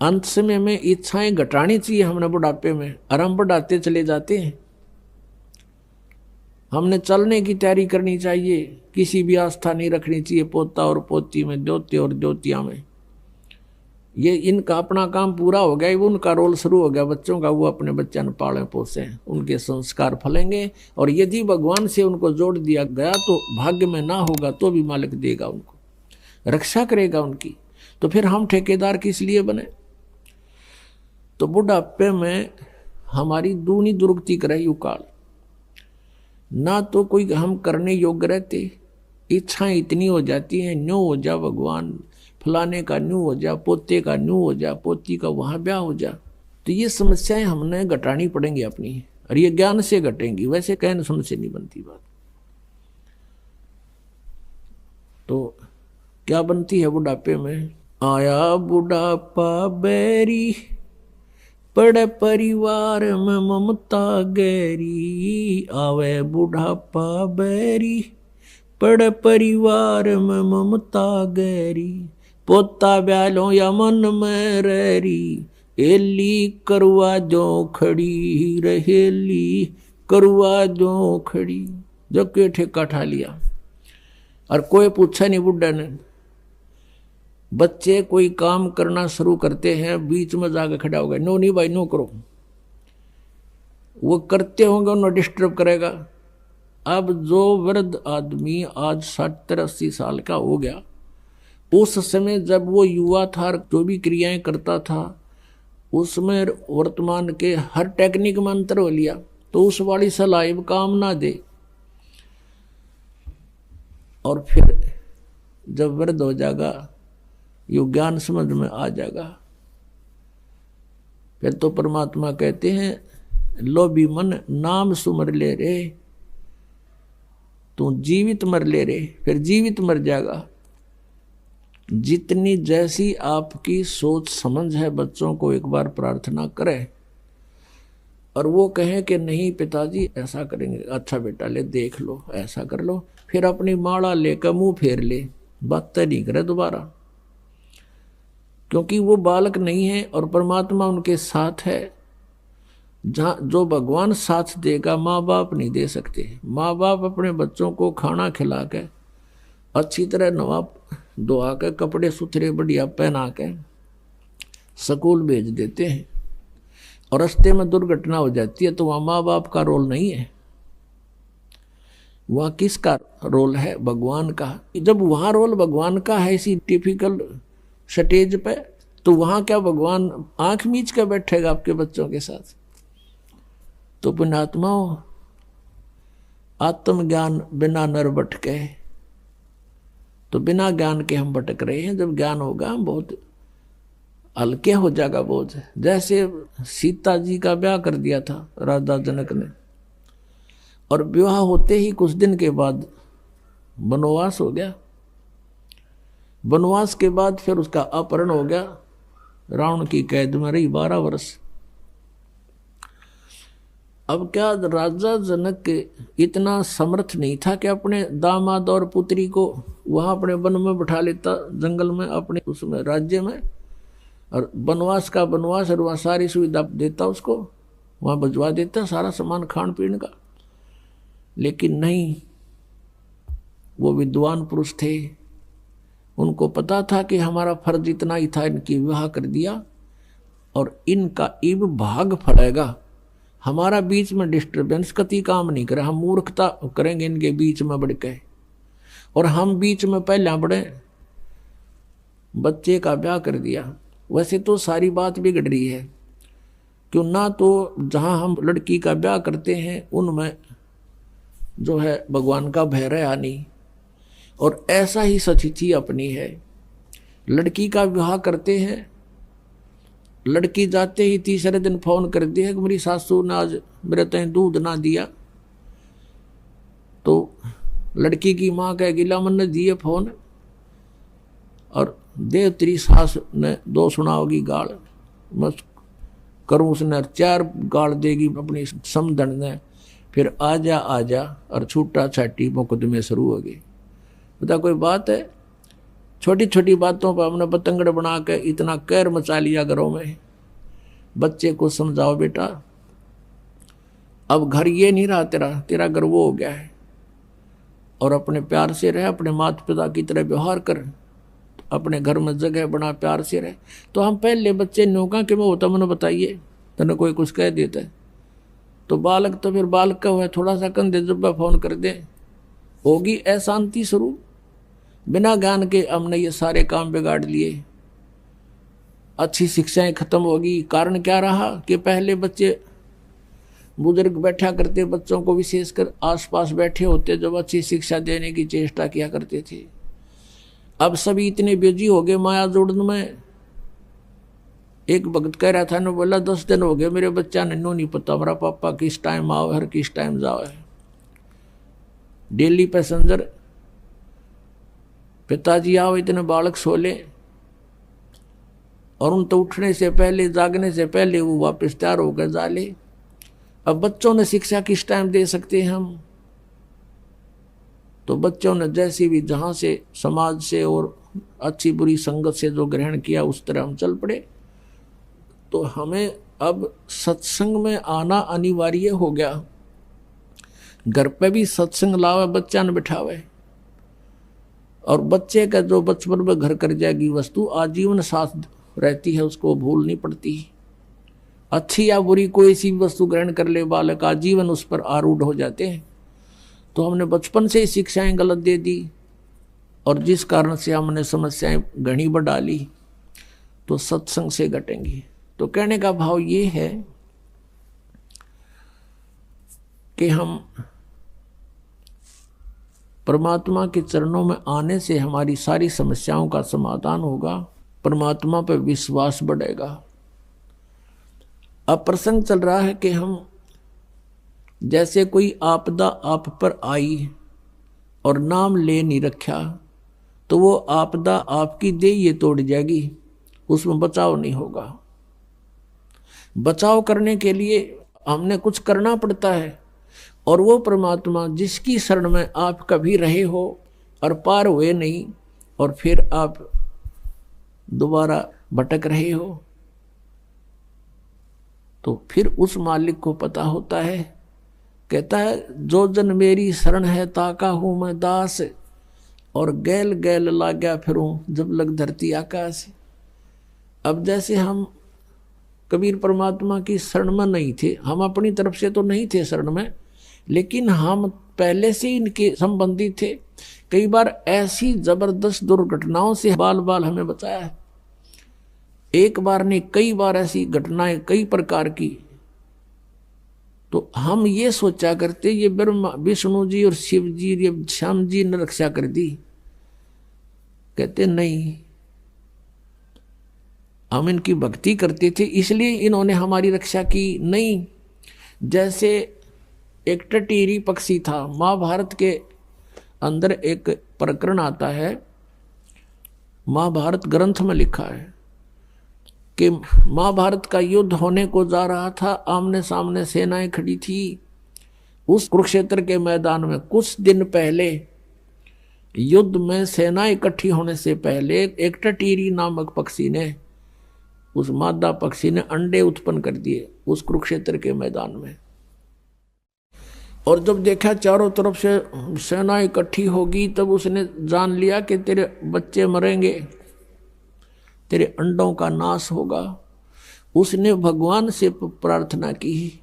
अंत समय में इच्छाएं घटानी चाहिए हमने बुढ़ापे में, और हम बढ़ाते चले जाते हैं। हमने चलने की तैयारी करनी चाहिए, किसी भी आस्था नहीं रखनी चाहिए पोता और पोती में, द्योते और द्योतिया में। ये इनका अपना काम पूरा हो गया, वो उनका रोल शुरू हो गया बच्चों का, वो अपने बच्चों पाले पोसे, उनके संस्कार फलेंगे। और यदि भगवान से उनको जोड़ दिया गया तो भाग्य में ना होगा तो भी मालिक देगा उनको, रक्षा करेगा उनकी। तो फिर हम ठेकेदार किस लिए बने? तो बुढ़ापे में हमारी दूनी दुर्गति करे युकाल, ना तो कोई हम करने योग्य रहते, इच्छाएं इतनी हो जाती हैं, न्यू हो जा भगवान, फलाने का न्यू हो जा, पोते का न्यू हो जा, पोती का वहां ब्याह हो जा। तो ये समस्याएं हमने घटानी पड़ेंगी अपनी, और ये ज्ञान से घटेंगी, वैसे कहने सुन से नहीं बनती बात। तो क्या बनती है बुढ़ापे में? आया बुढ़ापा बैरी, पड़े परिवार में ममता गहरी। आवे बुढ़ापा बैरी, पड़े परिवार में ममता गहरी। पोता ब्यालो या मन में रहरी, एली करवा जो खड़ी रहेली, करवा जो खड़ी। जो के ठेका ठा लिया, और कोई पूछा नहीं बुढ़ा ने। बच्चे कोई काम करना शुरू करते हैं, बीच में जाकर खड़ा हो गया, नो नहीं भाई नो करो। वो करते होंगे, उन्हें डिस्टर्ब करेगा। अब जो वृद्ध आदमी आज 70-80 साल का हो गया, उस समय जब वो युवा था, जो भी क्रियाएं करता था, उसमें वर्तमान के हर टेक्निक में अंतर हो लिया, तो उस वाली सलाह काम ना दे। और फिर जब वृद्ध हो जाएगा, यो ज्ञान समझ में आ जाएगा, फिर तो परमात्मा कहते हैं, लोभी मन नाम सुमर ले रे, तू जीवित मर ले रे। फिर जीवित मर जाएगा। जितनी जैसी आपकी सोच समझ है, बच्चों को एक बार प्रार्थना करें, और वो कहें कि नहीं पिताजी ऐसा करेंगे, अच्छा बेटा ले देख लो, ऐसा कर लो, फिर अपनी माला लेकर मुंह फेर ले, बात नहीं करे दोबारा। क्योंकि वो बालक नहीं है और परमात्मा उनके साथ है। जहाँ जो भगवान साथ देगा, माँ बाप नहीं दे सकते। माँ बाप अपने बच्चों को खाना खिला के, अच्छी तरह नवा धोआ के, कपड़े सुथरे बढ़िया पहना के स्कूल भेज देते हैं, और रास्ते में दुर्घटना हो जाती है तो वहाँ माँ बाप का रोल नहीं है, वहाँ किसका रोल है? भगवान का। जब वहाँ रोल भगवान का है इसी टिपिकल स्टेज पे, तो वहाँ क्या भगवान आंख मीच के बैठेगा आपके बच्चों के साथ? तो पुण्यात्माओं, आत्मज्ञान बिना नर भटके, तो बिना ज्ञान के हम भटक रहे हैं। जब ज्ञान होगा हम बहुत हल्के हो जाएगा बोझ। जैसे सीता जी का ब्याह कर दिया था राजा जनक ने, और विवाह होते ही कुछ दिन के बाद वनवास हो गया। वनवास के बाद फिर उसका अपहरण हो गया, रावण की कैद में रही 12 वर्ष। अब क्या राजा जनक इतना समर्थ नहीं था कि अपने दामाद और पुत्री को वहां अपने वन में बैठा लेता, जंगल में, अपने उसमें राज्य में, और वनवास का वनवास, और वहाँ सारी सुविधा देता उसको, वहाँ भिजवा देता सारा सामान खान पीने का। लेकिन नहीं, वो विद्वान पुरुष थे, उनको पता था कि हमारा फर्ज इतना ही था, इनकी विवाह कर दिया और इनका इब भाग फलेगा। हमारा बीच में डिस्टर्बेंस कति काम नहीं करे, हम मूर्खता करेंगे इनके बीच में बढ़ के, और हम बीच में पहले बढ़े, बच्चे का ब्याह कर दिया। वैसे तो सारी बात बिगड़ रही है, क्यों ना तो जहाँ हम लड़की का ब्याह करते हैं उनमें जो है भगवान का भय रहा नहीं, और ऐसा ही सचिची अपनी है। लड़की का विवाह करते हैं, लड़की जाते ही तीसरे दिन फोन कर दिया कि मेरी सासू ने आज मेरे तय दूध ना दिया। तो लड़की की माँ कह गिला मन ने दिए फोन, और देव तेरी सास ने 2 सुना होगी गाल, मैं करूँ उसने 4 गाल देगी अपनी समधन ने, फिर आजा और छूटा छाटी मुकदमे शुरू हो गए। बता कोई बात है? छोटी छोटी बातों पर हमने पतंगड़ बना के इतना कहर मचा लिया घरों में। बच्चे को समझाओ बेटा, अब घर ये नहीं रहा तेरा, तेरा घर वो हो गया है, और अपने प्यार से रह, अपने माता पिता की तरह व्यवहार कर, अपने घर में जगह बना, प्यार से रहे। तो हम पहले बच्चे नौका के में होता, मैंने बताइए, तने कोई कुछ कह देता है तो बालक तो फिर बालक का हुआ, थोड़ा सा कंधे जब्बा फोन कर दे, होगी अशांति शुरू। बिना ज्ञान के हमने ये सारे काम बिगाड़ लिए, अच्छी शिक्षाएं खत्म होगी। कारण क्या रहा कि पहले बच्चे बुजुर्ग बैठा करते, बच्चों को विशेषकर आसपास बैठे होते, जब अच्छी शिक्षा देने की चेष्टा किया करते थे। अब सभी इतने बिजी हो गए माया जोड़ने में। एक भक्त कह रहा था ना, बोला 10 दिन हो गए मेरे बच्चा ने नो नहीं पता हमारा पापा किस टाइम आओ हर किस टाइम जाओ है। डेली पैसेंजर, पिताजी आओ इतने बालक सो ले, और उन तो उठने से पहले, जागने से पहले वो वापस तैयार होकर जा ले। अब बच्चों ने शिक्षा किस टाइम दे सकते हैं हम? तो बच्चों ने जैसी भी जहाँ से समाज से और अच्छी बुरी संगत से जो ग्रहण किया उस तरह हम चल पड़े। तो हमें अब सत्संग में आना अनिवार्य हो गया। घर पे भी सत्संग लावे, बच्चा न बिठावे, और बच्चे का जो बचपन में घर कर जाएगी वस्तु आजीवन साथ रहती है, उसको भूल नहीं पड़ती। अच्छी या बुरी कोई सी वस्तु ग्रहण कर ले बालक, आजीवन उस पर आरूढ़ हो जाते हैं। तो हमने बचपन से ही शिक्षाएं गलत दे दी, और जिस कारण से हमने समस्याएं घनी बढ़ा ली, तो सत्संग से घटेंगी। तो कहने का भाव ये है कि हम परमात्मा के चरणों में आने से हमारी सारी समस्याओं का समाधान होगा, परमात्मा पर विश्वास बढ़ेगा। अब प्रसंग चल रहा है कि हम जैसे कोई आपदा आप पर आई और नाम ले नहीं रखा, तो वो आपदा आपकी देह तोड़ जाएगी, उसमें बचाव नहीं होगा। बचाव करने के लिए हमने कुछ करना पड़ता है, और वो परमात्मा जिसकी शरण में आप कभी रहे हो और पार हुए नहीं, और फिर आप दोबारा भटक रहे हो, तो फिर उस मालिक को पता होता है। कहता है जो जन मेरी शरण है ताका हूं मैं दास, और गैल गैल लाग्या फिरूं जब लग धरती आकाश। अब जैसे हम कबीर परमात्मा की शरण में नहीं थे, हम अपनी तरफ से तो नहीं थे शरण में, लेकिन हम पहले से इनके संबंधी थे। कई बार ऐसी जबरदस्त दुर्घटनाओं से बाल बाल हमें बचाया है। एक बार नहीं, कई बार ऐसी घटनाएं कई प्रकार की। तो हम ये सोचा करते ये ब्रह्मा विष्णु जी और शिव जी, ये श्याम जी ने रक्षा कर दी। कहते नहीं, हम इनकी भक्ति करते थे इसलिए इन्होंने हमारी रक्षा की। नहीं, जैसे एक टटीरी पक्षी था, महाभारत के अंदर एक प्रकरण आता है, महाभारत ग्रंथ में लिखा है कि महाभारत का युद्ध होने को जा रहा था, आमने सामने सेनाएं खड़ी थी। उस कुरुक्षेत्र के मैदान में कुछ दिन पहले युद्ध में सेना इकट्ठी होने से पहले एक टटीरी नामक पक्षी ने, उस मादा पक्षी ने अंडे उत्पन्न कर दिए उस कुरुक्षेत्र के मैदान में। और जब देखा चारों तरफ से सेना इकट्ठी होगी, तब उसने जान लिया कि तेरे बच्चे मरेंगे, तेरे अंडों का नाश होगा। उसने भगवान से प्रार्थना की।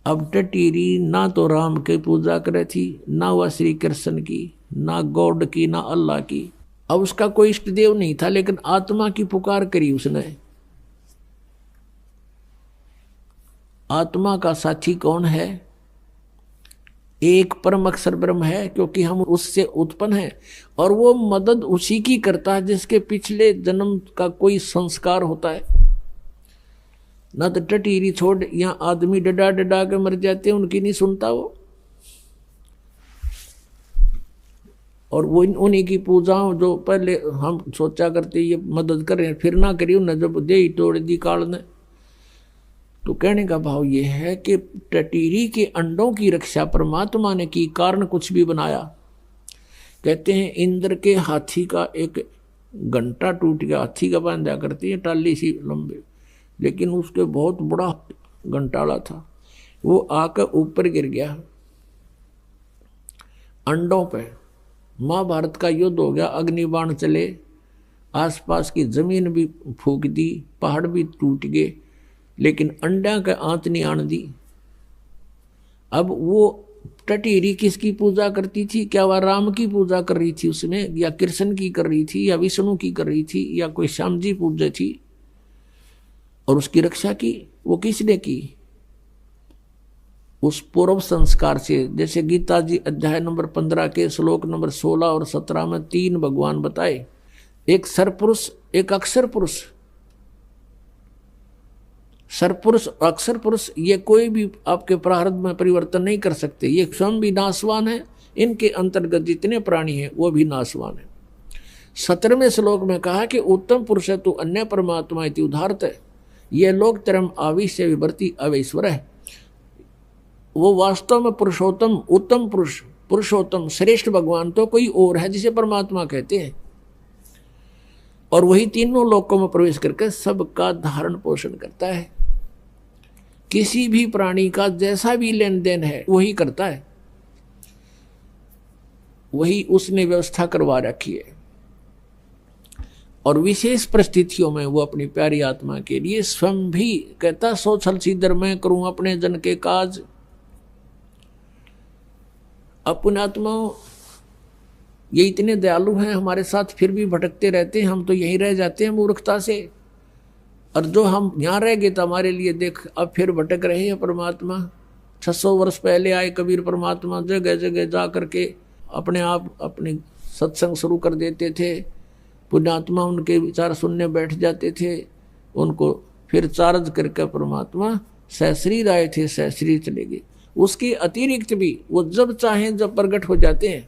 अब टटीरी ना तो राम की पूजा करे थी, ना वह श्री कृष्ण की, ना गॉड की, ना अल्लाह की। अब उसका कोई इष्ट देव नहीं था, लेकिन आत्मा की पुकार करी उसने। आत्मा का साथी कौन है? एक परम अक्षर ब्रह्म है, क्योंकि हम उससे उत्पन्न हैं, और वो मदद उसी की करता है जिसके पिछले जन्म का कोई संस्कार होता है। न तो टटीरी छोड़, यहाँ आदमी डडा डडा के मर जाते हैं, उनकी नहीं सुनता वो। और वो उन्हीं की पूजाओं जो पहले हम सोचा करते ये मदद करें, फिर ना करी उन्हें, जब दे ही तोड़ दी काल ने। तो कहने का भाव ये है कि टटीरी के अंडों की रक्षा परमात्मा ने की, कारण कुछ भी बनाया। कहते हैं इंद्र के हाथी का एक घंटा टूट गया, हाथी का बांधा करती है टाली सी लंबे, लेकिन उसके बहुत बड़ा घंटाला था, वो आकर ऊपर गिर गया अंडों पे। महाभारत का युद्ध हो गया, अग्निबाण चले, आसपास की जमीन भी फूक दी, पहाड़ भी टूट गए, लेकिन अंडा का आंत नहीं आन दी। अब वो टटीरी किसकी पूजा करती थी? क्या वह राम की पूजा कर रही थी उसमें, या कृष्ण की कर रही थी, या विष्णु की कर रही थी, या कोई श्याम जी पूजा थी? और उसकी रक्षा की वो किसने की? उस पूर्व संस्कार से। जैसे गीता जी अध्याय नंबर 15 के श्लोक नंबर 16 और 17 में 3 भगवान बताए, एक सरपुरुष, एक अक्षर पुरुष। सरपुरुष अक्षर पुरुष ये कोई भी आपके प्रारब्ध में परिवर्तन नहीं कर सकते, ये स्वयं भी नाशवान है, इनके अंतर्गत जितने प्राणी हैं वो भी नाशवान है। 17वें श्लोक में कहा कि उत्तम पुरुष है तू अन्य परमात्मा इति उदाहरत है, ये लोग तरम आविश्य विवर्ती अवैश्वर है। वो वास्तव में पुरुषोत्तम, उत्तम पुरुष, पुरुषोत्तम श्रेष्ठ भगवान तो कोई और है जिसे परमात्मा कहते हैं, और वही तीनों लोकों में प्रवेश करके सबका धारण पोषण करता है। किसी भी प्राणी का जैसा भी लेन देन है वही करता है, वही उसने व्यवस्था करवा रखी है, और विशेष परिस्थितियों में वो अपनी प्यारी आत्मा के लिए स्वयं भी कहता, सो छल सीधर मैं करूं अपने जन के काज। अपने आत्मा ये इतने दयालु हैं हमारे साथ, फिर भी भटकते रहते हैं, हम तो यहीं रह जाते हैं मूर्खता से, और जो हम यहाँ रह गए तो हमारे लिए देख अब फिर भटक रहे हैं। परमात्मा 600 वर्ष पहले आए कबीर परमात्मा, जगह जगह जा करके अपने आप अपने सत्संग शुरू कर देते थे, पुण्यात्मा उनके विचार सुनने बैठ जाते थे, उनको फिर चार्ज करके परमात्मा सहस्रीर आए थे, सहस्रीर चले गए। उसके अतिरिक्त भी वो जब चाहें जब प्रकट हो जाते हैं।